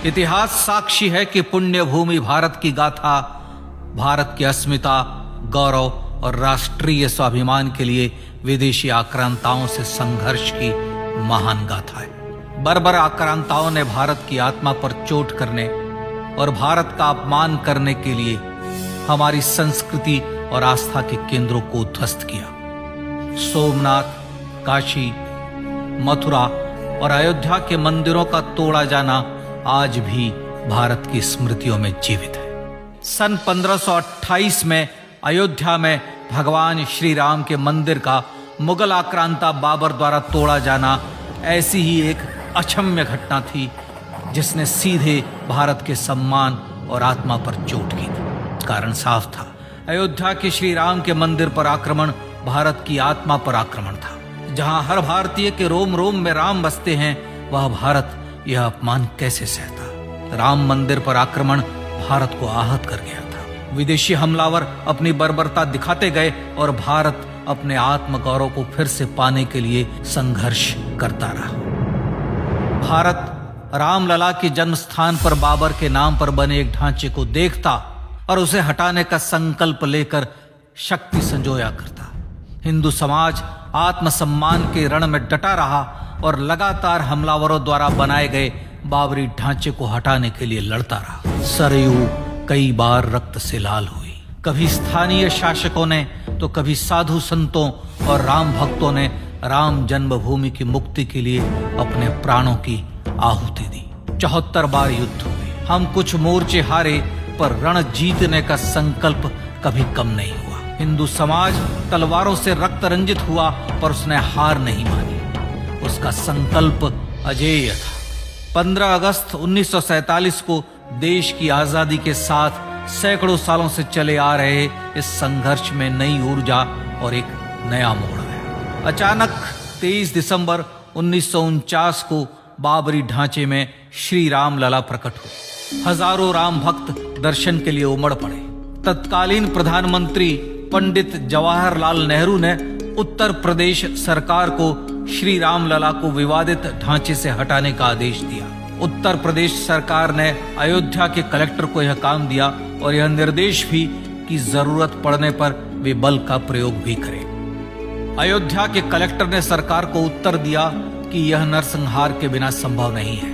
इतिहास साक्षी है कि पुण्य भूमि भारत की गाथा भारत की अस्मिता, गौरव और राष्ट्रीय स्वाभिमान के लिए विदेशी आक्रांताओं से संघर्ष की महान गाथा है। बर्बर आक्रांताओं ने भारत की आत्मा पर चोट करने और भारत का अपमान करने के लिए हमारी संस्कृति और आस्था के केंद्रों को उद्ध्वस्त किया। सोमनाथ, काशी, मथुरा और अयोध्या के मंदिरों का तोड़ा जाना आज भी भारत की स्मृतियों में जीवित है। सन 1528 में अयोध्या में भगवान श्री राम के मंदिर का मुगल आक्रांता बाबर द्वारा तोड़ा जाना ऐसी ही एक अक्षम्य घटना थी जिसने सीधे भारत के सम्मान और आत्मा पर चोट की थी। कारण साफ था, अयोध्या के श्री राम के मंदिर पर आक्रमण भारत की आत्मा पर आक्रमण था। जहां हर भारतीय के रोम रोम में राम बसते हैं, वह भारत यह अपमान कैसे सहता। राम मंदिर पर आक्रमण भारत को आहत कर गया था। विदेशी हमलावर अपनी बर्बरता दिखाते गए और भारत अपने आत्मगौरव को फिर से पाने के लिए संघर्ष करता रहा। भारत रामलला के जन्म स्थान पर बाबर के नाम पर बने एक ढांचे को देखता और उसे हटाने का संकल्प लेकर शक्ति संजोया करता। हिंदू समाज आत्मसम्मान के रण में डटा रहा और लगातार हमलावरों द्वारा बनाए गए बाबरी ढांचे को हटाने के लिए लड़ता रहा। सरयू कई बार रक्त से लाल हुई। कभी स्थानीय शासकों ने तो कभी साधु संतों और राम भक्तों ने राम जन्मभूमि की मुक्ति के लिए अपने प्राणों की आहुति दी। 74 बार युद्ध हुए। हम कुछ मोर्चे हारे, पर रण जीतने का संकल्प कभी कम नहीं हुआ। हिंदू समाज तलवारों से रक्त रंजित हुआ, पर उसने हार नहीं मानी। उसका संकल्प अजेय था। 15 अगस्त 1947 को देश की आजादी के साथ सैकड़ों सालों से चले आ रहे इस संघर्ष में नई ऊर्जा और एक नया मोड़ आया। अचानक 23 दिसंबर 1949 को बाबरी ढांचे में श्री राम लला प्रकट हुए। हजारों राम भक्त दर्शन के लिए उमड़ पड़े। तत्कालीन प्रधानमंत्री पंडित जवाहरलाल नेहरू ने उत्तर प्रदेश सरकार को श्री राम लला को विवादित ढांचे से हटाने का आदेश दिया। उत्तर प्रदेश सरकार ने अयोध्या के कलेक्टर को यह काम दिया और यह निर्देश भी कि जरूरत पड़ने पर वे बल का प्रयोग भी करें। अयोध्या के कलेक्टर ने सरकार को उत्तर दिया कि यह नरसंहार के बिना संभव नहीं है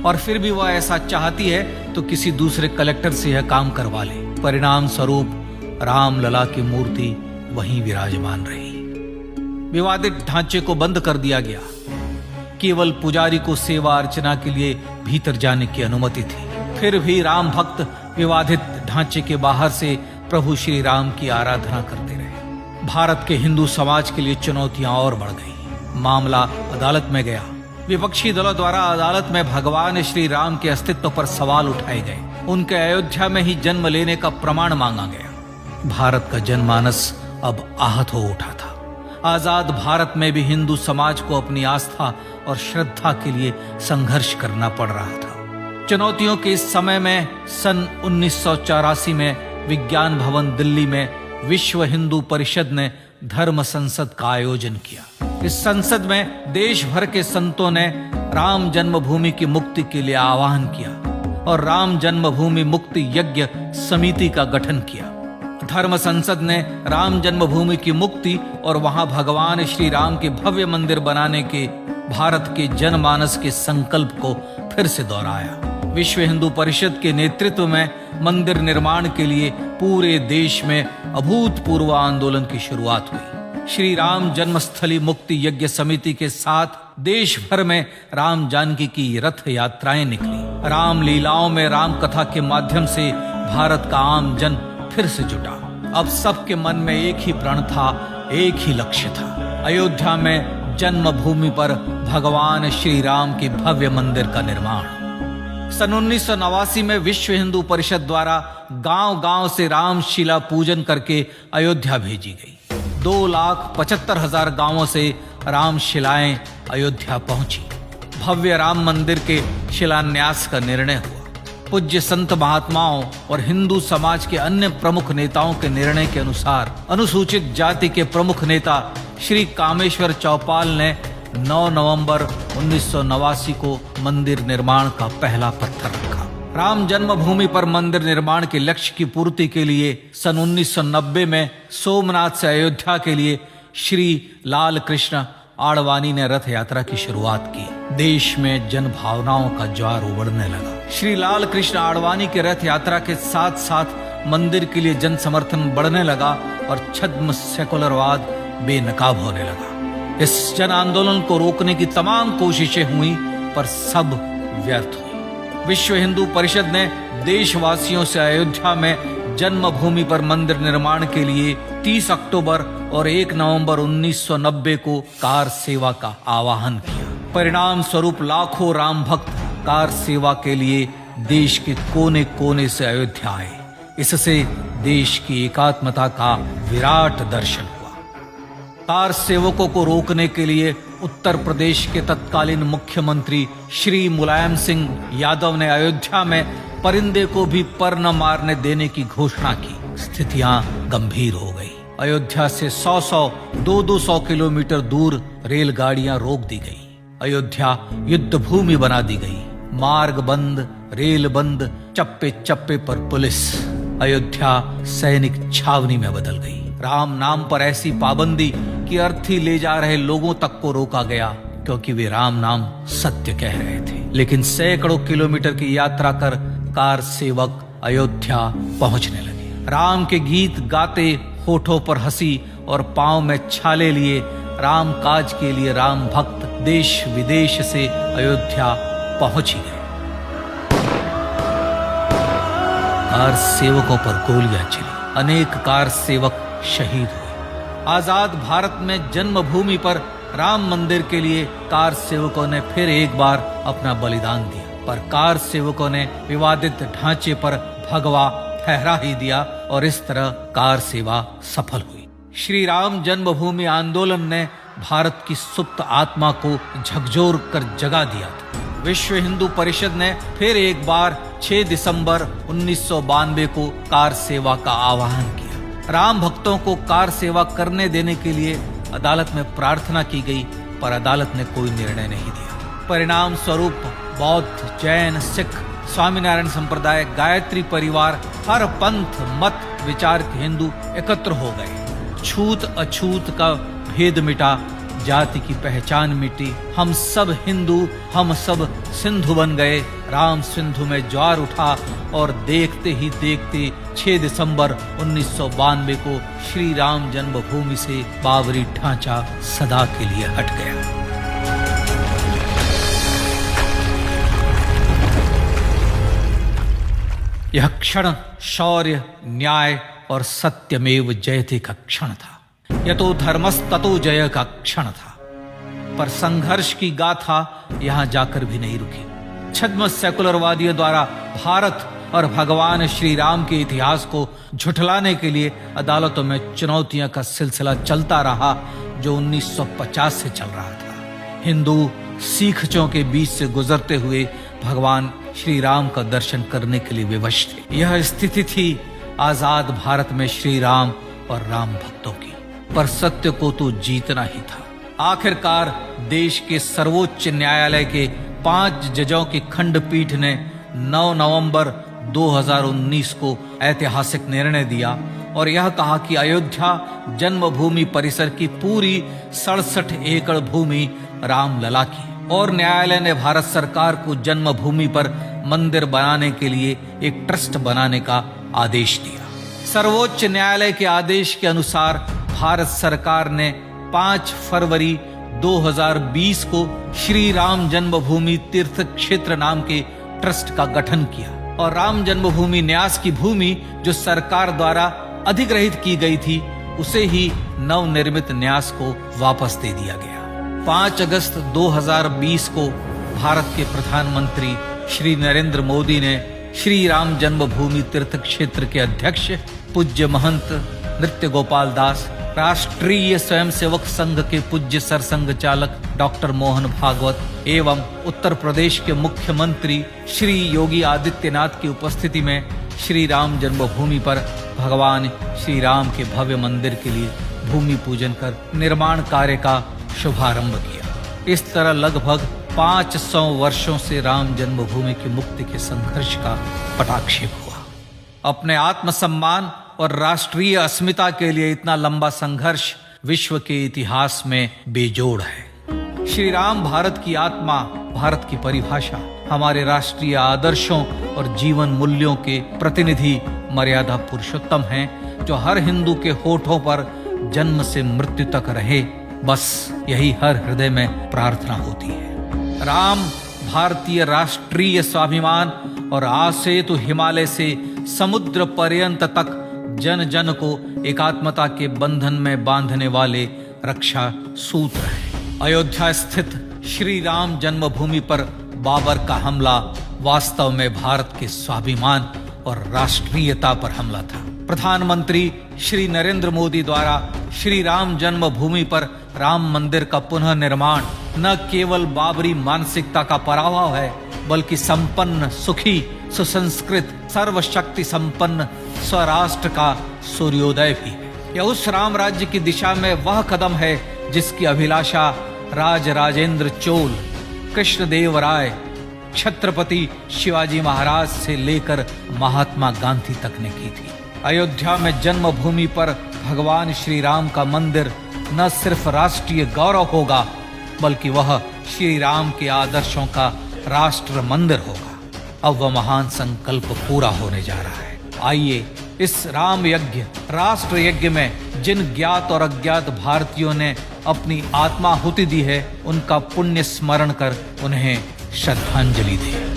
और फिर भी वह ऐसा चाहती है तो किसी दूसरे कलेक्टर से यह काम करवा ले। परिणाम स्वरूप रामलला की मूर्ति वहीं विराजमान रही। विवादित ढांचे को बंद कर दिया गया। केवल पुजारी को सेवा अर्चना के लिए भीतर जाने की अनुमति थी। फिर भी राम भक्त विवादित ढांचे के बाहर से प्रभु श्री राम की आराधना करते रहे। भारत के हिंदू समाज के लिए चुनौतियां और बढ़ गई। मामला अदालत में गया। विपक्षी दलों द्वारा अदालत में भगवान श्री राम के अस्तित्व पर सवाल उठाए गए। उनके अयोध्या में ही जन्म लेने का प्रमाण मांगा गया। भारत का जनमानस अब आहत हो उठा था। आजाद भारत में भी हिंदू समाज को अपनी आस्था और श्रद्धा के लिए संघर्ष करना पड़ रहा था। चुनौतियों के इस समय में सन 1984 में विज्ञान भवन दिल्ली में विश्व हिंदू परिषद ने धर्म संसद का आयोजन किया। इस संसद में देश भर के संतों ने राम जन्मभूमि की मुक्ति के लिए आह्वान किया और राम जन्मभूमि मुक्ति यज्ञ समिति का गठन किया। धर्म संसद ने राम जन्मभूमि की मुक्ति और वहां भगवान श्री राम के भव्य मंदिर बनाने के भारत के जनमानस के संकल्प को फिर से दोहराया। विश्व हिंदू परिषद के नेतृत्व में मंदिर निर्माण के लिए पूरे देश में अभूतपूर्व आंदोलन की शुरुआत हुई। श्री राम जन्मस्थली मुक्ति यज्ञ समिति के साथ देश भर में राम जानकी की रथ यात्राएं निकली। राम लीलाओं में राम कथा के माध्यम से भारत का आम जन फिर से जुटा। अब सबके मन में एक ही प्रण था, एक ही लक्ष्य था। अयोध्या में जन्मभूमि पर भगवान श्री राम के भव्य मंदिर का निर्माण। सन 1989 में विश्व हिंदू परिषद द्वारा गांव-गांव से रामशिला पूजन करके अयोध्या भेजी गई। 2,75,000 गांवों से रामशिलाएं अयोध्या पहुंची। भव्य राम मंदिर के शिलान्यास का निर्णय हुआ। पूज्य संत महात्माओं और हिंदू समाज के अन्य प्रमुख नेताओं के निर्णय के अनुसार अनुसूचित जाति के प्रमुख नेता श्री कामेश्वर चौपाल ने 9 नवंबर 1989 को मंदिर निर्माण का पहला पत्थर रखा। राम जन्मभूमि पर मंदिर निर्माण के लक्ष्य की पूर्ति के लिए सन 1990 में सोमनाथ से अयोध्या के लिए श्री लाल कृष्ण आडवाणी ने रथ यात्रा की शुरुआत की। देश में जन भावनाओं का ज्वार उबड़ने लगा। श्री लाल कृष्ण आडवाणी के रथ यात्रा के साथ साथ मंदिर के लिए जन समर्थन बढ़ने लगा और छद्म सेकुलरवाद बेनकाब होने लगा। इस जन आंदोलन को रोकने की तमाम कोशिशें हुई पर सब व्यर्थ हुई। विश्व हिंदू परिषद ने देशवासियों से अयोध्या में जन्मभूमि पर मंदिर निर्माण के लिए 30 अक्टूबर और 1 नवंबर 1990 को कार सेवा का आह्वान किया। परिणाम स्वरूप लाखों राम भक्त कार सेवा के लिए देश के कोने कोने से अयोध्या आए। इससे देश की एकात्मता का विराट दर्शन हुआ। कार सेवकों को रोकने के लिए उत्तर प्रदेश के तत्कालीन मुख्यमंत्री श्री मुलायम सिंह यादव ने अयोध्या में परिंदे को भी पर न मारने देने की घोषणा की। स्थितियां गंभीर हो गई। अयोध्या से 100 200 किलोमीटर दूर रेलगाड़ियां रोक दी गई। अयोध्या युद्ध भूमि बना दी गई। मार्ग बंद, रेल बंद, चप्पे चप्पे पर पुलिस। अयोध्या सैनिक छावनी में बदल गई। राम नाम पर ऐसी पाबंदी कि अर्थी ले जा रहे लोगों तक को रोका गया क्योंकि वे राम नाम सत्य कह रहे थे। लेकिन सैकड़ों किलोमीटर की यात्रा कर कार सेवक अयोध्या पहुंचने लगे। राम के गीत गाते, होठों पर हंसी और पांव में छाले लिए राम काज के लिए राम भक्त देश विदेश से अयोध्या पहुंच ही गए। कार सेवकों पर गोलियां चली। अनेक कार सेवक शहीद हुए। आजाद भारत में जन्मभूमि पर राम मंदिर के लिए कार सेवकों ने फिर एक बार अपना बलिदान दिया, पर कार सेवकों ने विवादित ढांचे पर भगवा ठहरा ही दिया और इस तरह कार सेवा सफल हुई। श्री राम जन्मभूमि आंदोलन ने भारत की सुप्त आत्मा को झकझोर कर जगा दिया था। विश्व हिंदू परिषद ने फिर एक बार 6 दिसंबर 1992 को कार सेवा का आह्वान किया। राम भक्तों को कार सेवा करने देने के लिए अदालत में प्रार्थना की गई, पर अदालत ने कोई निर्णय नहीं दिया। परिणाम स्वरूप बौद्ध, जैन, सिख, स्वामीनारायण संप्रदाय, गायत्री परिवार, हर पंथ मत विचार के हिंदू एकत्र हो गए। छूत अछूत का भेद मिटा, जाति की पहचान मिटी। हम सब हिंदू, हम सब सिंधु बन गए। राम सिंधु में ज्वार उठा और देखते ही देखते 6 दिसंबर 1992 को श्री राम जन्मभूमि से बाबरी ढांचा सदा के लिए हट गया। यह क्षण शौर्य, न्याय और सत्यमेव जयते का क्षण था। यतो धर्मस्ततो जय का क्षण था। पर संघर्ष की गाथा यहां जाकर भी नहीं रुकी। छद्म सेकुलरवादियों द्वारा भारत और भगवान श्री राम के इतिहास को झुठलाने के लिए अदालतों में चुनौतियों का सिलसिला चलता रहा, जो 1950 से चल रहा था। हिंदू सिखों के बीच से गुजरते हुए भगवान श्री राम का दर्शन करने के लिए विवश थे। यह स्थिति थी आजाद भारत में श्री राम और राम भक्तों की। पर सत्य को तो जीतना ही था। आखिरकार देश के सर्वोच्च न्यायालय के 5 जजों की खंडपीठ ने 9 नवंबर 2019 को ऐतिहासिक निर्णय दिया और यह कहा कि अयोध्या जन्मभूमि परिसर की पूरी 67 एकड़ भूमि रामलला की, और न्यायालय ने भारत सरकार को जन्मभूमि पर मंदिर बनाने के लिए एक ट्रस्ट बनाने का आदेश दिया। सर्वोच्च न्यायालय के आदेश के अनुसार भारत सरकार ने 5 फरवरी 2020 को श्री राम जन्मभूमि तीर्थ क्षेत्र नाम के ट्रस्ट का गठन किया और राम जन्मभूमि न्यास की भूमि जो सरकार द्वारा अधिग्रहित की गई थी उसे ही नवनिर्मित न्यास को वापस दे दिया गया। 5 अगस्त 2020 को भारत के प्रधानमंत्री श्री नरेंद्र मोदी ने श्री राम जन्मभूमि तीर्थ क्षेत्र के अध्यक्ष पूज्य महंत नृत्य गोपाल दास, राष्ट्रीय स्वयंसेवक संघ के पूज्य सरसंघ चालक डॉक्टर मोहन भागवत एवं उत्तर प्रदेश के मुख्यमंत्री श्री योगी आदित्यनाथ की उपस्थिति में श्री राम जन्मभूमि पर भगवान श्री राम के भव्य मंदिर के लिए भूमि पूजन कर निर्माण कार्य का शुभारंभ किया। इस तरह लगभग 500 वर्षों से राम जन्मभूमि की मुक्ति के संघर्ष का पटाक्षेप हुआ। अपने आत्मसम्मान और राष्ट्रीय अस्मिता के लिए इतना लंबा संघर्ष विश्व के इतिहास में बेजोड़ है। श्री राम भारत की आत्मा, भारत की परिभाषा, हमारे राष्ट्रीय आदर्शों और जीवन मूल्यों के प्रतिनिधि मर्यादा पुरुषोत्तम हैं, जो हर हिंदू के होठों पर जन्म से मृत्यु तक रहे, बस यही हर हृदय में प्रार्थना होती है। राम भारतीय राष्ट्रीय स्वाभिमान और आसेतु हिमालय से समुद्र पर्यंत तक जन जन को एकात्मता के बंधन में बांधने वाले रक्षा सूत्र है। अयोध्या स्थित श्री राम जन्मभूमि पर बाबर का हमला वास्तव में भारत के स्वाभिमान और राष्ट्रीयता पर हमला था। प्रधानमंत्री श्री नरेंद्र मोदी द्वारा श्री राम जन्मभूमि पर राम मंदिर का पुनः निर्माण न केवल बाबरी मानसिकता का पराभव है, बल्कि संपन्न, सुखी, सुसंस्कृत, सर्वशक्ति संपन्न स्वराष्ट्र का सूर्योदय भी है। यह उस राम राज्य की दिशा में वह कदम है जिसकी अभिलाषा राजराजेंद्र चोल, कृष्णदेव राय, छत्रपति शिवाजी महाराज से लेकर महात्मा गांधी तक ने की थी। अयोध्या में जन्मभूमि पर भगवान श्री राम का मंदिर न सिर्फ राष्ट्रीय गौरव होगा, बल्कि वह श्री राम के आदर्शों का राष्ट्र मंदिर होगा। अब वह महान संकल्प पूरा होने जा रहा है। आइए इस राम यज्ञ, राष्ट्र यज्ञ में जिन ज्ञात और अज्ञात भारतीयों ने अपनी आत्माहुति दी है, उनका पुण्य स्मरण कर उन्हें श्रद्धांजलि दें।